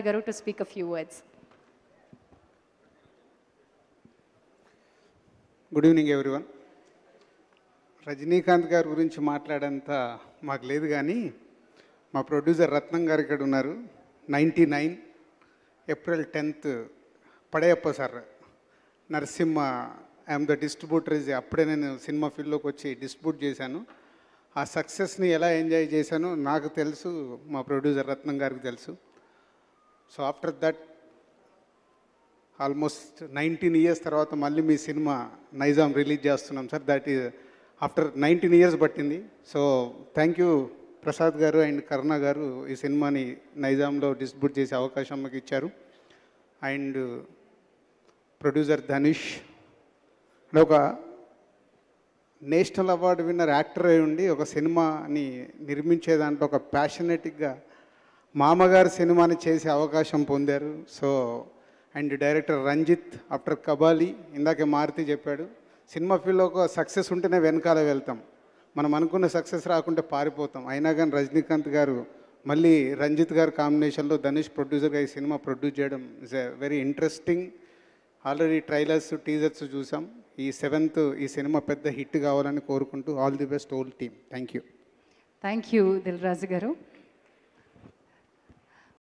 Raju garu to speak a few words. Good evening everyone. Rajinikanth గారి గురించి మాట్లాడేంత మాకు లేదు, కానీ మా ప్రొడ్యూసర్ రత్నం గారు ఇక్కడ ఉన్నారు. 99 April 10th Padayappa sir Narasimha I'm the distributor. అప్పుడే నేను సినిమా ఫీల్డ్లోకి వచ్చి డిస్ట్రిబ్యూట్ చేశాను. ఆ సక్సెస్ని ఎలా ఎంజాయ్ చేశానో నాకు తెలుసు, మా ప్రొడ్యూసర్ రత్నం గారికి తెలుసు. So after that almost 19 years తర్వాత మళ్ళీ మీ సినిమా నైజాం రిలీజ్ చేస్తున్నాం sir. That is after 19 years పట్టింది. సో థ్యాంక్ యూ ప్రసాద్ గారు అండ్ కరుణ గారు ఈ సినిమాని నైజాంలో డిస్ట్రిబ్యూట్ చేసే అవకాశం మాకు ఇచ్చారు. అండ్ ప్రొడ్యూసర్ ధనుష్ ఒక నేషనల్ అవార్డు విన్నర్ యాక్టర్ అయి ఉండి ఒక సినిమాని నిర్మించే దాంట్లో ఒక ప్యాషనెటిక్గా మామగారు సినిమాని చేసే అవకాశం పొందారు. So and director Ranjith after Kabali, ఇందాకే మారుతి చెప్పాడు, సినిమా ఫీల్డ్లో ఒక సక్సెస్ ఉంటేనే వెనకాల వెళ్తాం, మనం అనుకున్న సక్సెస్ రాకుంటే పారిపోతాం. అయినా కానీ రజనీకాంత్ గారు మళ్ళీ రంజిత్ గారు కాంబినేషన్లో ధనుష్ ప్రొడ్యూసర్గా ఈ సినిమా ప్రొడ్యూస్ చేయడం is a very interesting. Already trailers teasers చూసాం. ఈ 7th ఈ సినిమా పెద్ద హిట్ కావాలని కోరుకుంటూ all the best whole team. Thank you. Thank you, Dil Raju garu.